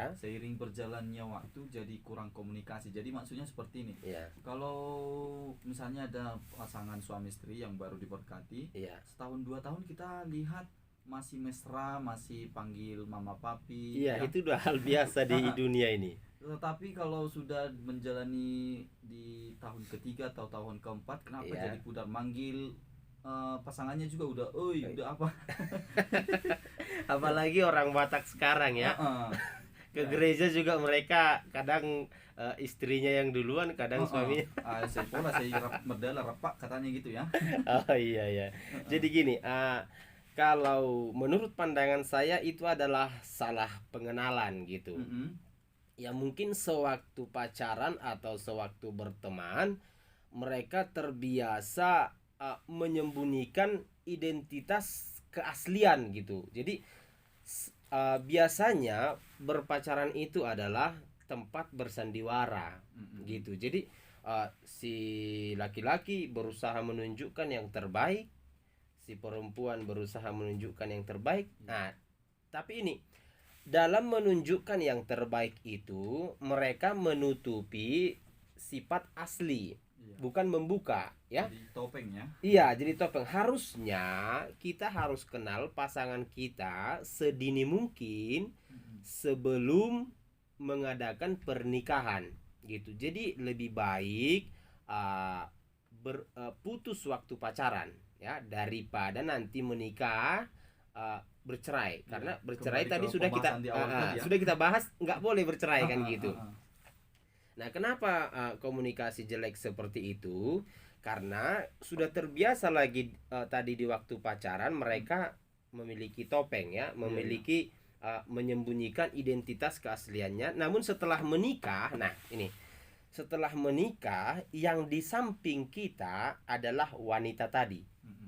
Ya. Seiring berjalannya waktu jadi kurang komunikasi. Jadi maksudnya seperti ini. Iya. Kalau misalnya ada pasangan suami istri yang baru diberkati, Iya. setahun 2 tahun kita lihat masih mesra, masih panggil mama papi, Iya, ya. itu udah hal biasa di dunia ini. Tetapi kalau sudah menjalani di tahun ketiga atau tahun keempat, kenapa Iya. jadi pudar manggil pasangannya juga udah, oi, udah apa? Apalagi orang Batak sekarang ya. Heeh. Ke Ya. gereja juga mereka kadang istrinya yang duluan, kadang Heeh. suaminya. Saya pola saya merdala repak katanya gitu ya. Oh iya ya. Jadi gini, kalau menurut pandangan saya itu adalah salah pengenalan gitu. Mm-mm. Ya mungkin sewaktu pacaran atau sewaktu berteman mereka terbiasa menyembunyikan identitas keaslian gitu. Jadi biasanya berpacaran itu adalah tempat bersandiwara gitu. Jadi si laki-laki berusaha menunjukkan yang terbaik, si perempuan berusaha menunjukkan yang terbaik. Nah, tapi ini dalam menunjukkan yang terbaik itu mereka menutupi sifat asli, bukan membuka ya. Jadi topeng ya. Iya, jadi topeng. Harusnya kita harus kenal pasangan kita sedini mungkin sebelum mengadakan pernikahan gitu. Jadi lebih baik putus waktu pacaran ya daripada nanti menikah bercerai. Karena bercerai tadi sudah kita sudah kita bahas, nggak boleh bercerai kan gitu. Nah, kenapa komunikasi jelek seperti itu? Karena sudah terbiasa lagi tadi di waktu pacaran mereka memiliki topeng ya, memiliki menyembunyikan identitas keasliannya. Namun setelah menikah, nah ini setelah menikah yang di samping kita adalah wanita tadi.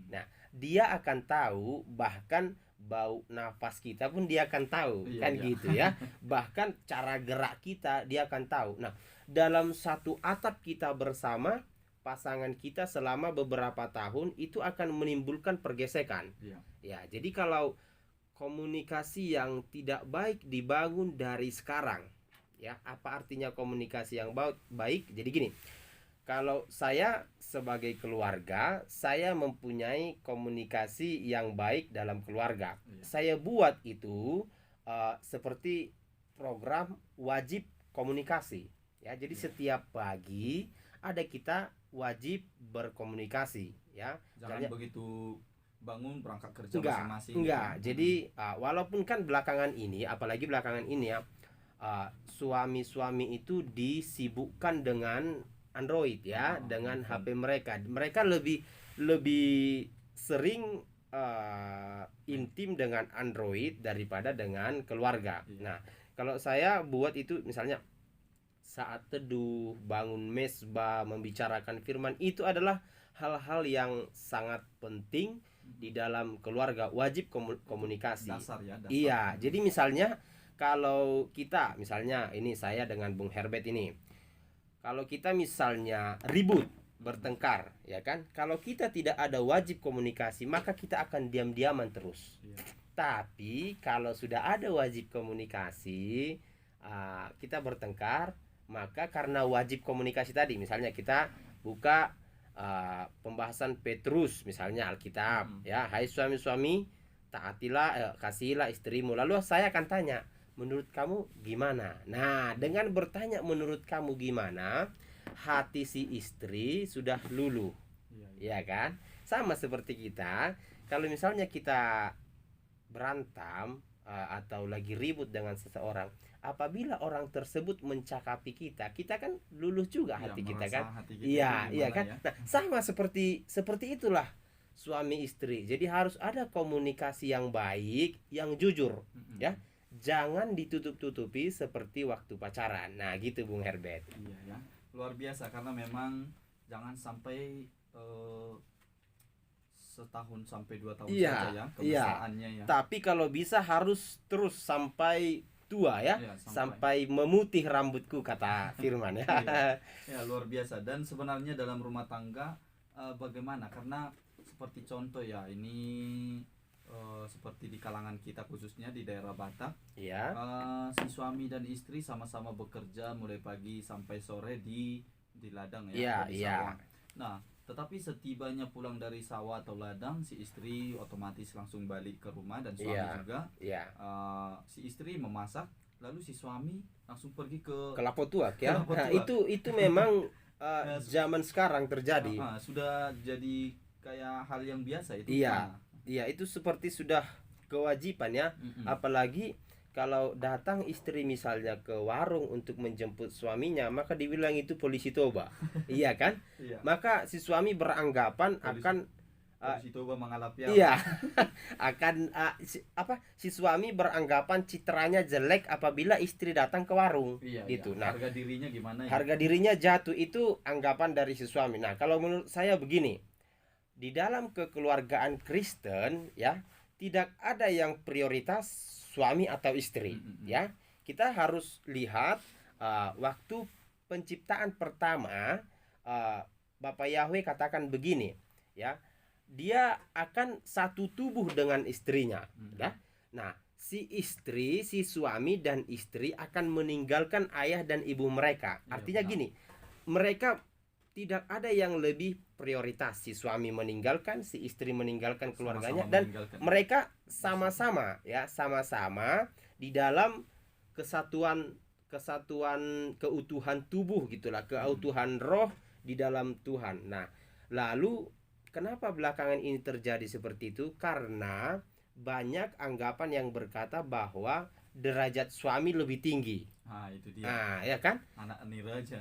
Nah, dia akan tahu, bahkan bau nafas kita pun dia akan tahu, kan gitu ya. Bahkan cara gerak kita dia akan tahu. Nah, dalam satu atap kita bersama pasangan kita selama beberapa tahun itu akan menimbulkan pergesekan. Ya, jadi kalau komunikasi yang tidak baik dibangun dari sekarang, ya, apa artinya komunikasi yang baik? Jadi gini, kalau saya sebagai keluarga, saya mempunyai komunikasi yang baik dalam keluarga. Saya buat itu seperti program wajib komunikasi. Ya, jadi setiap pagi ada kita wajib berkomunikasi. Ya, jangan begitu bangun berangkat kerja masing-masing. Enggak. Jadi walaupun kan belakangan ini, apalagi belakangan ini ya, suami-suami itu disibukkan dengan Android ya, dengan HP mereka. Mereka lebih sering intim dengan Android daripada dengan keluarga. Nah, kalau saya buat itu misalnya saat teduh, bangun mesbah, membicarakan firman, itu adalah hal-hal yang sangat penting di dalam keluarga, wajib komunikasi. Dasar ya, dasar. Iya, jadi misalnya kalau kita, misalnya ini saya dengan Bung Herbert ini, kalau kita misalnya ribut, bertengkar, ya kan? Kalau kita tidak ada wajib komunikasi, maka kita akan diam-diaman terus. Tapi kalau sudah ada wajib komunikasi, kita bertengkar, maka karena wajib komunikasi tadi, misalnya kita buka pembahasan Petrus, misalnya Alkitab, ya, hai suami-suami, taatilah, kasihilah istrimu. Lalu saya akan tanya, menurut kamu gimana? Nah, dengan bertanya menurut kamu gimana, hati si istri sudah luluh. Ya kan? Sama seperti kita, kalau misalnya kita berantem atau lagi ribut dengan seseorang, apabila orang tersebut mencakapi kita, kita kan luluh juga hati kita kan? Iya, iya kan? Nah, sama seperti itulah suami istri. Jadi harus ada komunikasi yang baik, yang jujur, ya. Jangan ditutup-tutupi seperti waktu pacaran. Nah, gitu Bung Herbert. Iya ya, luar biasa, karena memang jangan sampai setahun sampai 2 tahun saja ya kemesraannya ya. Tapi kalau bisa harus terus sampai tua ya, sampai memutih rambutku kata Firman ya. Ya, luar biasa. Dan sebenarnya dalam rumah tangga bagaimana? Karena seperti contoh ya, ini seperti di kalangan kita khususnya di daerah Batak, Ya. si suami dan istri sama-sama bekerja mulai pagi sampai sore di ladang ya, Iya, atau di iya. sawah. Nah, tetapi setibanya pulang dari sawah atau ladang, si istri otomatis langsung balik ke rumah dan suami Iya. juga. Iya. Si istri memasak, lalu si suami langsung pergi ke Kelapa tuak ya. Kelapa Nah, tuak. itu memang Ya, zaman sekarang terjadi. sudah jadi kayak hal yang biasa itu. Iya. Iya, itu seperti sudah kewajiban ya. Apalagi kalau datang istri misalnya ke warung untuk menjemput suaminya, maka dibilang itu polisi toba. Iya kan? Iya. Maka si suami beranggapan Polisi toba mengalap ya. iya akan si suami beranggapan citranya jelek apabila istri datang ke warung gitu. Iya. Nah, Harga dirinya gimana ya? harga dirinya jatuh, itu anggapan dari si suami. Nah, kalau menurut saya begini, di dalam kekeluargaan Kristen ya, tidak ada yang prioritas suami atau istri ya. Kita harus lihat waktu penciptaan pertama, Bapak Yahweh katakan begini ya, dia akan satu tubuh dengan istrinya ya. Nah, si istri, si suami dan istri akan meninggalkan ayah dan ibu mereka. Artinya gini, mereka tidak ada yang lebih prioritas. Si suami meninggalkan, si istri meninggalkan keluarganya, dan mereka sama-sama ya, sama-sama di dalam kesatuan keutuhan tubuh gitulah, keutuhan roh di dalam Tuhan. Nah, lalu kenapa belakangan ini terjadi seperti itu? Karena banyak anggapan yang berkata bahwa derajat suami lebih tinggi. Itu dia. Ya kan? Anak niraja.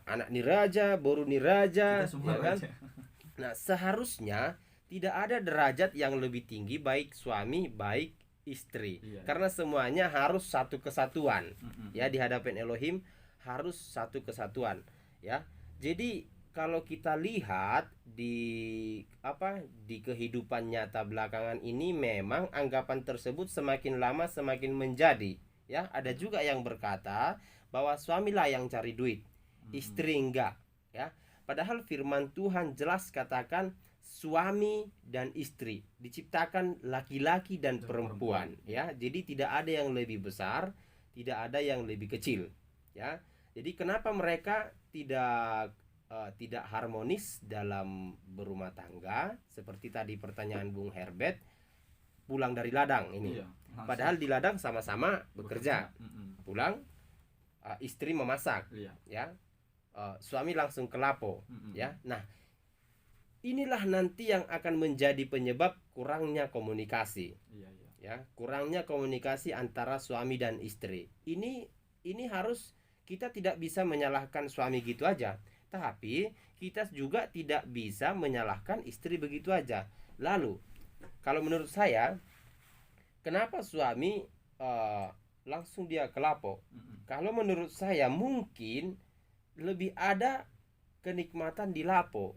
Anak niraja, boru niraja, Kita semua ya kan? raja. Nah, seharusnya tidak ada derajat yang lebih tinggi baik suami baik istri. Karena semuanya harus satu kesatuan. Ya, di hadapan Elohim harus satu kesatuan, ya. Jadi kalau kita lihat di kehidupan nyata belakangan ini, memang anggapan tersebut semakin lama semakin menjadi. Ya, ada juga yang berkata bahwa suamilah yang cari duit, istri enggak. Ya, padahal firman Tuhan jelas katakan suami dan istri diciptakan laki-laki dan perempuan. Ya, jadi tidak ada yang lebih besar, tidak ada yang lebih kecil. Ya, jadi kenapa mereka tidak harmonis dalam berumah tangga? Seperti tadi pertanyaan Bung Herbert, pulang dari ladang ini. Padahal di ladang sama-sama bekerja. Pulang, istri memasak, ya. Suami langsung ke lapo, ya. Nah, inilah nanti yang akan menjadi penyebab kurangnya komunikasi. Ya, kurangnya komunikasi antara suami dan istri. Ini harus, kita tidak bisa menyalahkan suami gitu aja. Tapi kita juga tidak bisa menyalahkan istri begitu aja. Lalu, kalau menurut saya, kenapa suami langsung dia ke lapo? Kalau menurut saya mungkin lebih ada kenikmatan di lapo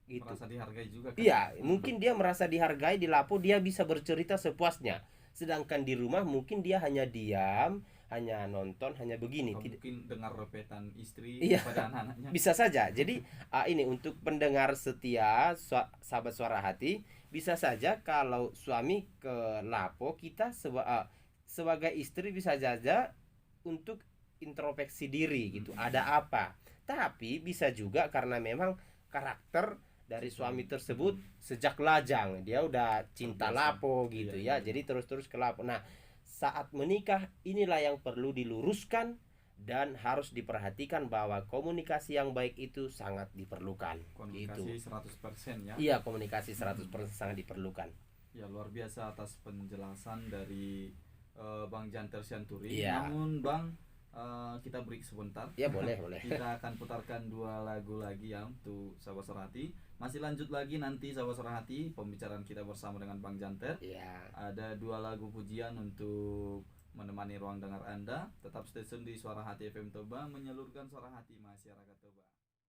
gitu. Merasa dihargai juga kan? Iya, mungkin dia merasa dihargai di lapo, dia bisa bercerita sepuasnya. Sedangkan di rumah mungkin dia hanya diam, hanya nonton, hanya begini. Mungkin dengar repetan istri pada anak-anaknya. Bisa saja. Jadi ini untuk pendengar setia sahabat suara hati, bisa saja kalau suami ke lapo, kita sebagai istri bisa saja untuk introspeksi diri gitu. Ada apa? Tapi bisa juga karena memang karakter dari suami tersebut sejak lajang dia udah cinta lapo gitu ya. Jadi terus-terus ke lapo. Nah, saat menikah inilah yang perlu diluruskan dan harus diperhatikan bahwa komunikasi yang baik itu sangat diperlukan. Komunikasi gitu. 100% ya. Iya, komunikasi 100% sangat diperlukan. Ya, luar biasa atas penjelasan dari Bang Janter Sianturi. Iya. Namun Bang, kita break sebentar. Ya, boleh. Kita akan putarkan 2 lagu lagi ya untuk sahabat suara hati. Masih lanjut lagi nanti sahabat suara hati pembicaraan kita bersama dengan Bang Janter. Iya. Ada 2 lagu pujian untuk menemani ruang dengar Anda. Tetap stay tune di Suara Hati FM Toba, menyalurkan suara hati masyarakat Toba.